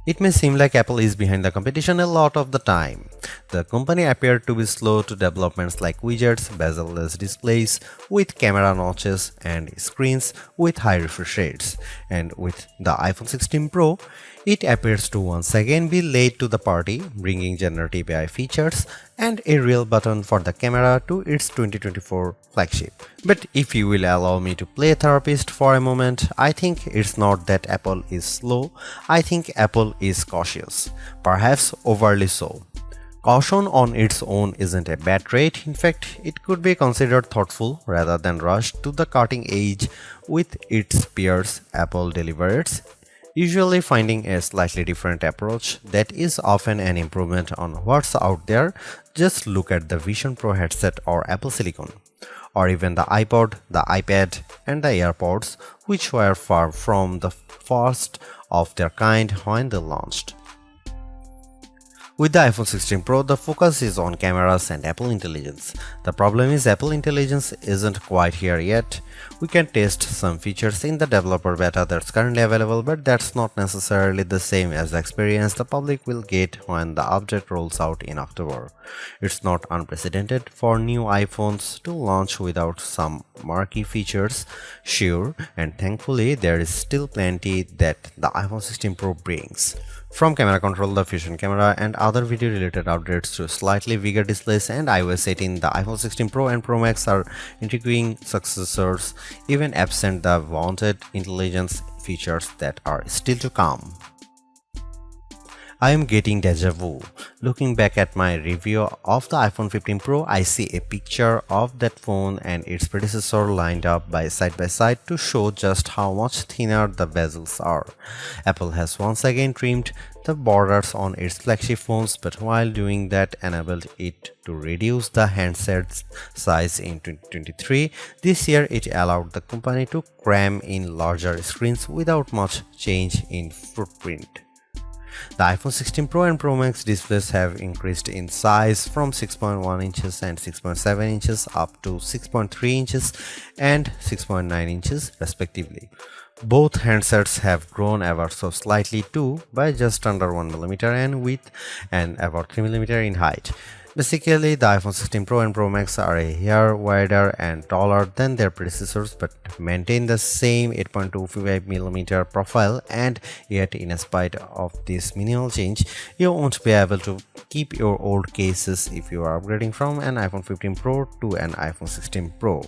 It may seem like Apple is behind the competition a lot of the time. The company appeared to be slow to developments like widgets, bezel-less displays with camera notches and screens with high refresh rates. And with the iPhone 16 Pro, it appears to once again be late to the party, bringing generative AI features and a real button for the camera to its 2024 flagship. But if you will allow me to play therapist for a moment, I think it's not that Apple is slow, I think Apple is cautious, perhaps overly so. Caution on its own isn't a bad trait, in fact, it could be considered thoughtful rather than rushed to the cutting edge with its peers. Apple delivers, usually finding a slightly different approach that is often an improvement on what's out there. Just look at the Vision Pro headset or Apple Silicon, or even the iPod, the iPad, and the AirPods, which were far from the first of their kind when they launched. With the iPhone 16 Pro, the focus is on cameras and Apple Intelligence. The problem is Apple Intelligence isn't quite here yet. We can test some features in the developer beta that's currently available, but that's not necessarily the same as the experience the public will get when the update rolls out in October. It's not unprecedented for new iPhones to launch without some marquee features, sure, and thankfully there is still plenty that the iPhone 16 Pro brings. From camera control, the Fusion camera, and other video related updates to slightly bigger displays and iOS 18, the iPhone 16 Pro and Pro Max are intriguing successors, even absent the wanted intelligence features that are still to come. I am getting deja vu. Looking back at my review of the iPhone 15 Pro, I see a picture of that phone and its predecessor lined up by side to show just how much thinner the bezels are. Apple has once again trimmed the borders on its flagship phones, but while doing that enabled it to reduce the handset size in 2023. This year it allowed the company to cram in larger screens without much change in footprint. The iPhone 16 Pro and Pro Max displays have increased in size from 6.1 inches and 6.7 inches up to 6.3 inches and 6.9 inches respectively. Both handsets have grown ever so slightly too, by just under 1mm in width and about 3mm in height. Basically, the iPhone 16 Pro and Pro Max are a hair wider and taller than their predecessors but maintain the same 8.25mm profile, and yet in spite of this minimal change, you won't be able to keep your old cases if you are upgrading from an iPhone 15 Pro to an iPhone 16 Pro.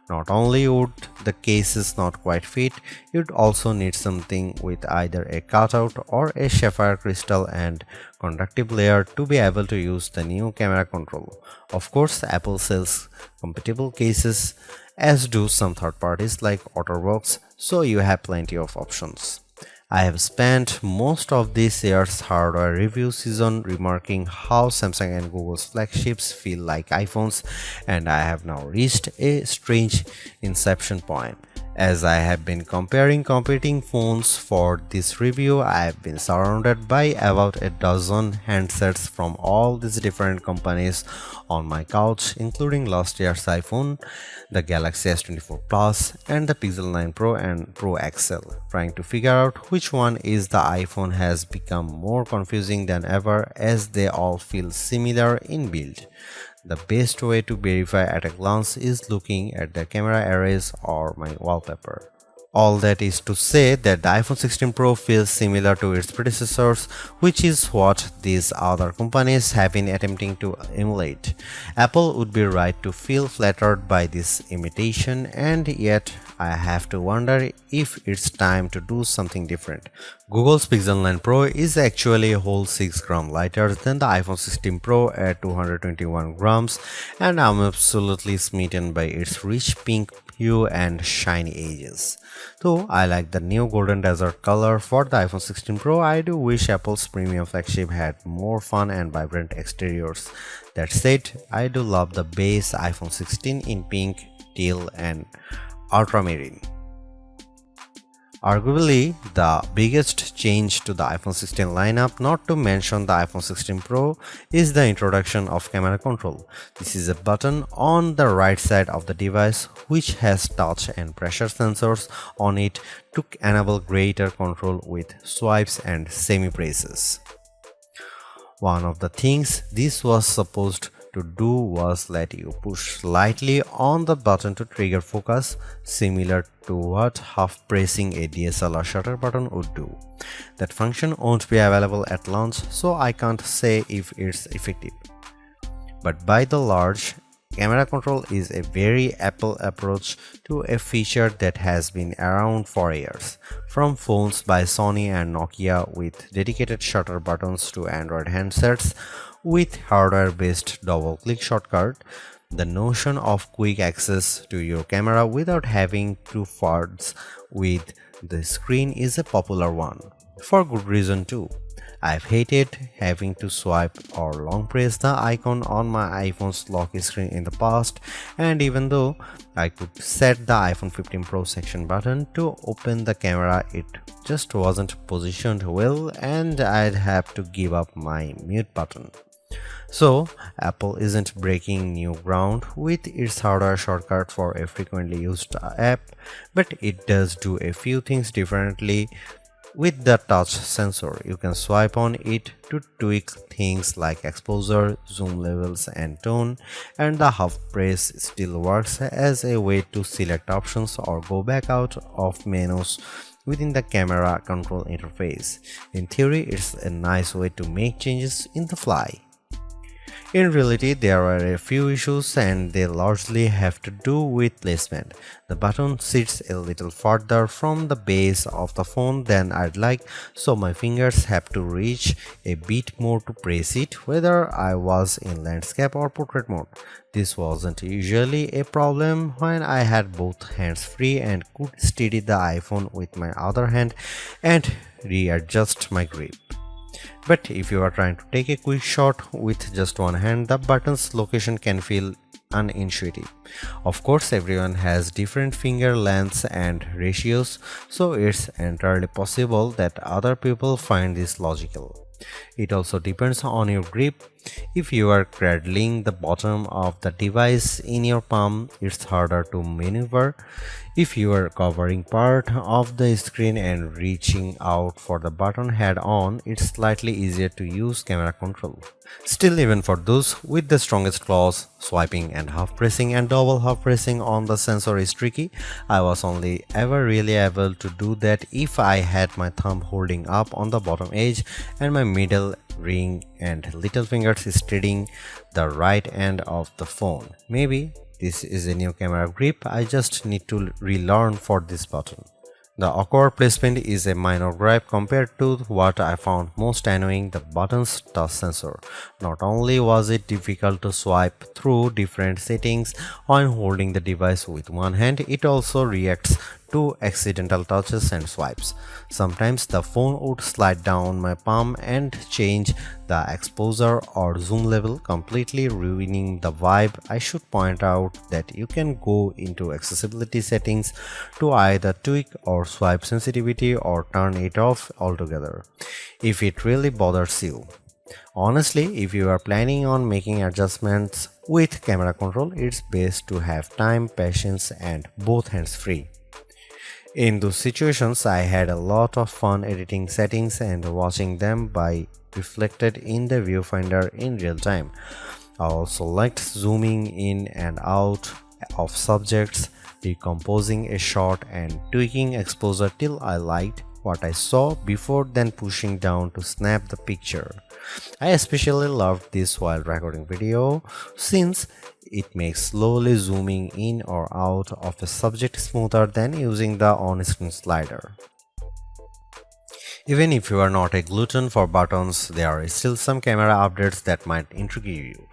Not only would the cases not quite fit, you'd also need something with either a cutout or a sapphire crystal and conductive layer to be able to use the new camera control. Of course, Apple sells compatible cases, as do some third parties like OtterBox, so you have plenty of options. I have spent most of this year's hardware review season remarking how Samsung and Google's flagships feel like iPhones, and I have now reached a strange inception point. As I have been comparing competing phones for this review, I have been surrounded by about a dozen handsets from all these different companies on my couch, including last year's iPhone, the Galaxy S24 Plus, and the Pixel 9 Pro and Pro XL. Trying to figure out which one is the iPhone has become more confusing than ever, as they all feel similar in build. The best way to verify at a glance is looking at the camera arrays or my wallpaper. All that is to say that the iPhone 16 Pro feels similar to its predecessors, which is what these other companies have been attempting to emulate. Apple would be right to feel flattered by this imitation, and yet I have to wonder if it's time to do something different. Google's Pixel 9 Pro is actually a whole 6 grams lighter than the iPhone 16 Pro at 221 grams, and I'm absolutely smitten by its rich pink hue and shiny edges. Though I like the new golden desert color for the iPhone 16 Pro, I do wish Apple's premium flagship had more fun and vibrant exteriors. That said, I do love the base iPhone 16 in pink, teal, and ultramarine. Arguably, the biggest change to the iPhone 16 lineup, not to mention the iPhone 16 Pro, is the introduction of camera control. This is a button on the right side of the device which has touch and pressure sensors on it to enable greater control with swipes and semi-presses. One of the things this was supposed to do was let you push slightly on the button to trigger focus, similar to what half pressing a DSLR shutter button would do. That function won't be available at launch, so I can't say if it's effective. But by the large, camera control is a very Apple approach to a feature that has been around for years. From phones by Sony and Nokia with dedicated shutter buttons to Android handsets with hardware-based double-click shortcut, the notion of quick access to your camera without having to fudge with the screen is a popular one. For good reason too. I've hated having to swipe or long press the icon on my iPhone's lock screen in the past, and even though I could set the iPhone 15 Pro section button to open the camera, it just wasn't positioned well and I'd have to give up my mute button. So, Apple isn't breaking new ground with its hardware shortcut for a frequently used app, but it does do a few things differently. With the touch sensor, you can swipe on it to tweak things like exposure, zoom levels and tone, and the half press still works as a way to select options or go back out of menus within the camera control interface. In theory, it's a nice way to make changes in the fly. In reality, there are a few issues and they largely have to do with placement. The button sits a little farther from the base of the phone than I'd like, so my fingers have to reach a bit more to press it, whether I was in landscape or portrait mode. This wasn't usually a problem when I had both hands free and could steady the iPhone with my other hand and readjust my grip. But if you are trying to take a quick shot with just one hand, the button's location can feel unintuitive. Of course, everyone has different finger lengths and ratios, so it's entirely possible that other people find this logical. It also depends on your grip. If you are cradling the bottom of the device in your palm, it's harder to maneuver. If you are covering part of the screen and reaching out for the button head on, it's slightly easier to use camera control. Still, even for those with the strongest claws, swiping and half pressing and double half pressing on the sensor is tricky. I was only ever really able to do that if I had my thumb holding up on the bottom edge and my middle ring and little fingers steadying the right end of the phone. Maybe this is a new camera grip I just need to relearn for this button. The awkward placement is a minor gripe compared to what I found most annoying, the button's touch sensor. Not only was it difficult to swipe through different settings when holding the device with one hand, it also reacts to accidental touches and swipes. Sometimes the phone would slide down my palm and change the exposure or zoom level, completely ruining the vibe. I should point out that you can go into accessibility settings to either tweak or swipe sensitivity or turn it off altogether if it really bothers you. Honestly, if you are planning on making adjustments with camera control, it's best to have time, patience, and both hands free. In those situations, I had a lot of fun editing settings and watching them by reflected in the viewfinder in real time. I also liked zooming in and out of subjects, decomposing a shot and tweaking exposure till I liked what I saw before then pushing down to snap the picture. I especially loved this while recording video since it makes slowly zooming in or out of a subject smoother than using the on-screen slider. Even if you are not a glutton for buttons, there are still some camera updates that might intrigue you.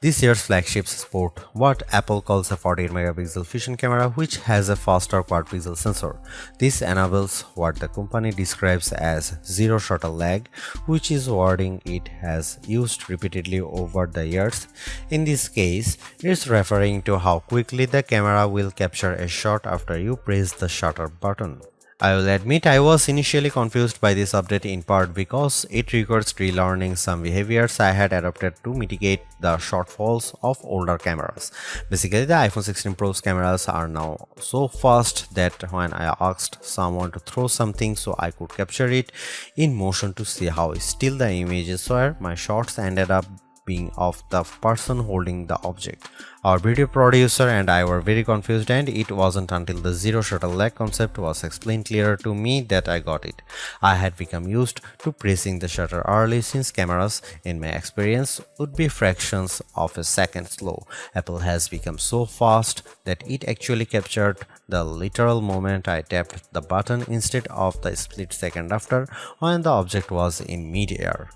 This year's flagships sport what Apple calls a 48-megapixel fusion camera, which has a faster quad-pixel sensor. This enables what the company describes as zero shutter lag, which is wording it has used repeatedly over the years. In this case, it's referring to how quickly the camera will capture a shot after you press the shutter button. I will admit I was initially confused by this update in part because it requires relearning some behaviors I had adopted to mitigate the shortfalls of older cameras. Basically, the iPhone 16 Pro's cameras are now so fast that when I asked someone to throw something so I could capture it in motion to see how still the images were, my shots ended up being of the person holding the object. Our video producer and I were very confused, and it wasn't until the zero shutter lag concept was explained clearer to me that I got it. I had become used to pressing the shutter early since cameras, in my experience, would be fractions of a second slow. Apple has become so fast that it actually captured the literal moment I tapped the button instead of the split second after when the object was in mid-air.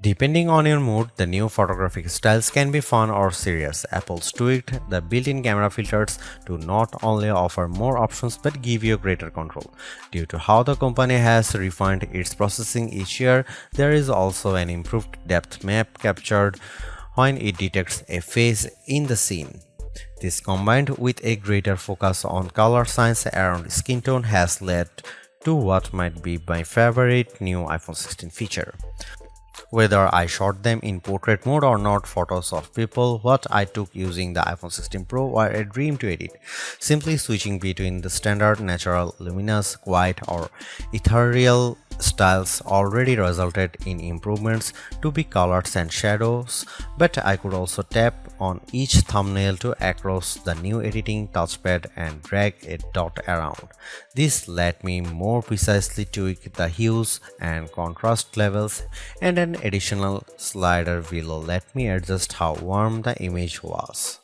Depending on your mood, the new photographic styles can be fun or serious. Apple's tweaked the built-in camera filters to not only offer more options but give you greater control. Due to how the company has refined its processing each year, there is also an improved depth map captured when it detects a face in the scene. This, combined with a greater focus on color science around skin tone, has led to what might be my favorite new iPhone 16 feature. Whether I shot them in portrait mode or not, photos of people what I took using the iPhone 16 Pro were a dream to edit. Simply switching between the standard, natural, luminous, quiet or ethereal styles already resulted in improvements to be colors and shadows, but I could also tap on each thumbnail to across the new editing touchpad and drag a dot around. This let me more precisely tweak the hues and contrast levels, and an additional slider will let me adjust how warm the image was.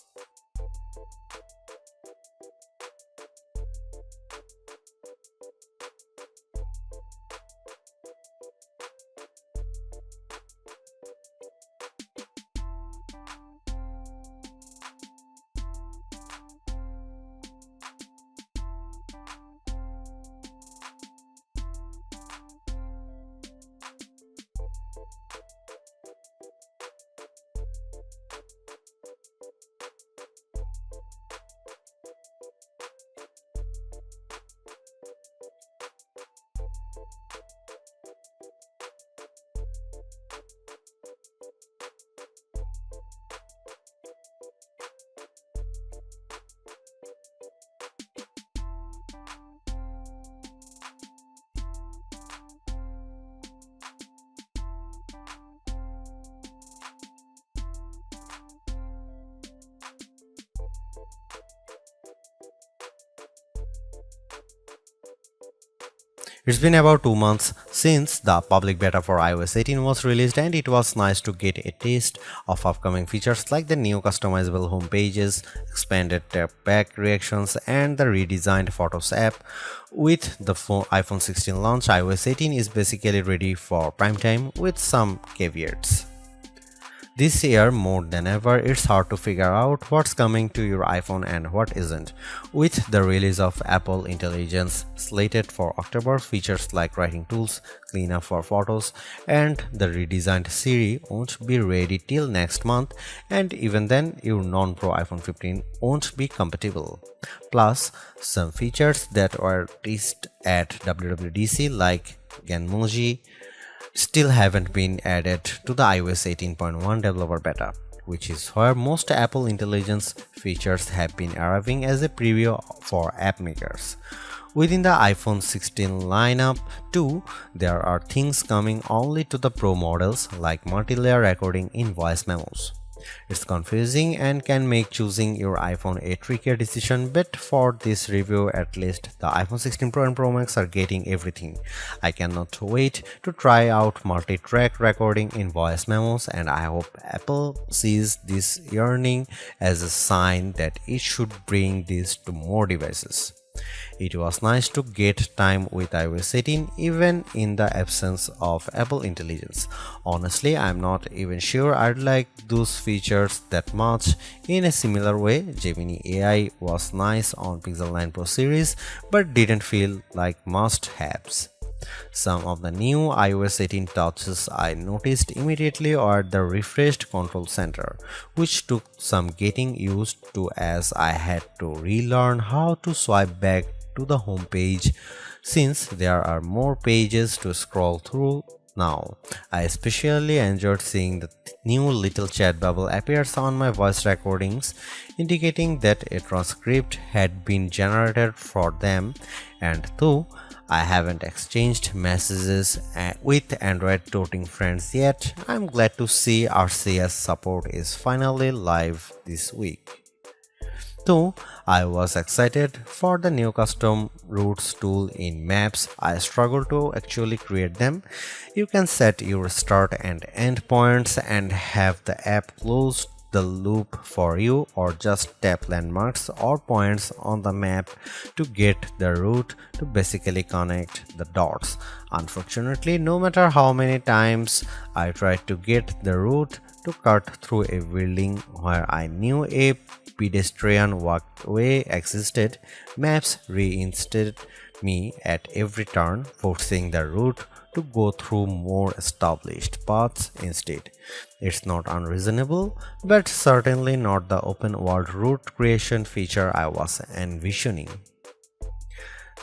It's been about 2 months since the public beta for iOS 18 was released, and it was nice to get a taste of upcoming features like the new customizable home pages, expanded tap back reactions, and the redesigned Photos app. With the iPhone 16 launch, iOS 18 is basically ready for prime time with some caveats. This year, more than ever, it's hard to figure out what's coming to your iPhone and what isn't. With the release of Apple Intelligence slated for October, features like writing tools, cleanup for photos, and the redesigned Siri won't be ready till next month, and even then, your non-Pro iPhone 15 won't be compatible. Plus, some features that were teased at WWDC like Genmoji still haven't been added to the iOS 18.1 developer beta, which is where most Apple Intelligence features have been arriving as a preview for app makers. Within the iPhone 16 lineup too, there are things coming only to the Pro models like multi-layer recording in voice memos. It's confusing and can make choosing your iPhone a trickier decision, but for this review at least, the iPhone 16 Pro and Pro Max are getting everything. I cannot wait to try out multi-track recording in voice memos, and I hope Apple sees this yearning as a sign that it should bring this to more devices. It was nice to get time with iOS 18 even in the absence of Apple Intelligence. Honestly, I'm not even sure I'd like those features that much. In a similar way, Gemini AI was nice on Pixel 9 Pro series but didn't feel like must-haves. Some of the new iOS 18 touches I noticed immediately are the refreshed control center, which took some getting used to as I had to relearn how to swipe back to the home page since there are more pages to scroll through now. I especially enjoyed seeing the new little chat bubble appears on my voice recordings, indicating that a transcript had been generated for them, and though I haven't exchanged messages with Android toting friends yet, I'm glad to see RCS support is finally live this week. Though I was excited for the new custom routes tool in Maps, I struggle to actually create them. You can set your start and end points and have the app close the loop for you, or just tap landmarks or points on the map to get the route to basically connect the dots. Unfortunately, no matter how many times I tried to get the route to cut through a building where I knew a pedestrian walkway existed, Maps reinstated me at every turn, forcing the route to go through more established paths instead. It's not unreasonable, but certainly not the open world route creation feature I was envisioning.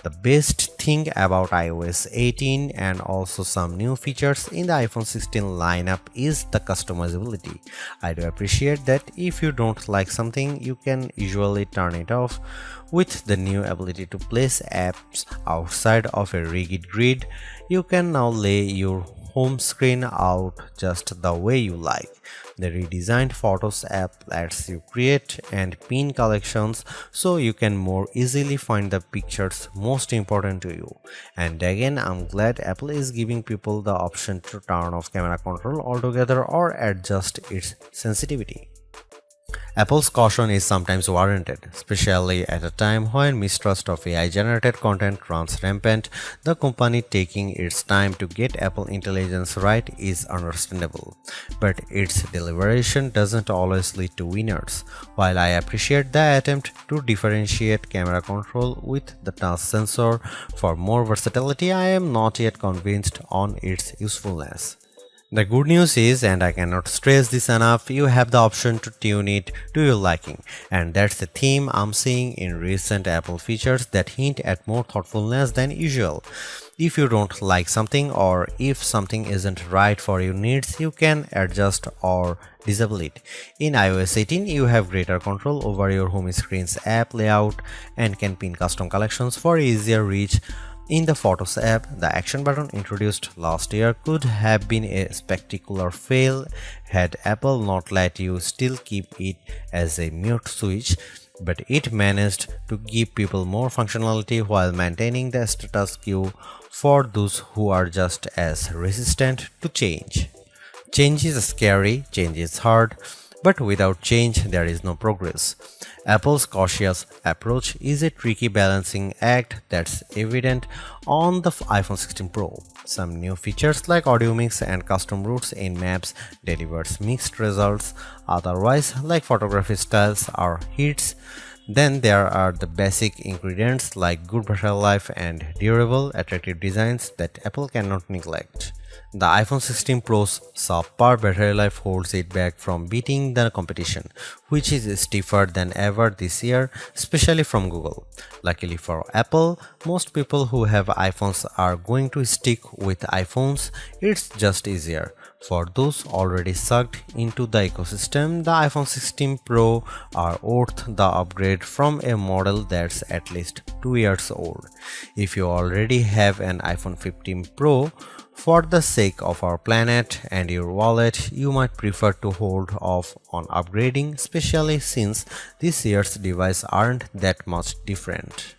The best thing about iOS 18 and also some new features in the iPhone 16 lineup is the customizability. I do appreciate that if you don't like something, you can usually turn it off. With the new ability to place apps outside of a rigid grid, you can now lay your home screen out just the way you like. The redesigned Photos app lets you create and pin collections so you can more easily find the pictures most important to you. And again, I'm glad Apple is giving people the option to turn off camera control altogether or adjust its sensitivity. Apple's caution is sometimes warranted, especially at a time when mistrust of AI-generated content runs rampant. The company taking its time to get Apple Intelligence right is understandable, but its deliberation doesn't always lead to winners. While I appreciate the attempt to differentiate camera control with the touch sensor for more versatility, I am not yet convinced on its usefulness. The good news is, and I cannot stress this enough, you have the option to tune it to your liking, and that's the theme I'm seeing in recent Apple features that hint at more thoughtfulness than usual. If you don't like something, or if something isn't right for your needs, you can adjust or disable it. In iOS 18, you have greater control over your home screen's app layout and can pin custom collections for easier reach. In the Photos app, the action button introduced last year could have been a spectacular fail had Apple not let you still keep it as a mute switch, but it managed to give people more functionality while maintaining the status quo for those who are just as resistant to change. Change is scary, change is hard, but without change there is no progress. Apple's cautious approach is a tricky balancing act that's evident on the iPhone 16 Pro. Some new features like audio mix and custom routes in Maps delivers mixed results, otherwise like photography styles are hits. Then there are the basic ingredients like good battery life and durable, attractive designs that Apple cannot neglect. The iPhone 16 Pro's subpar battery life holds it back from beating the competition, which is stiffer than ever this year, especially from Google. Luckily for Apple, most people who have iPhones are going to stick with iPhones. It's just easier. For those already sucked into the ecosystem, the iPhone 16 Pro are worth the upgrade from a model that's at least 2 years old. If you already have an iPhone 15 Pro, for the sake of our planet and your wallet, you might prefer to hold off on upgrading, especially since this year's devices aren't that much different.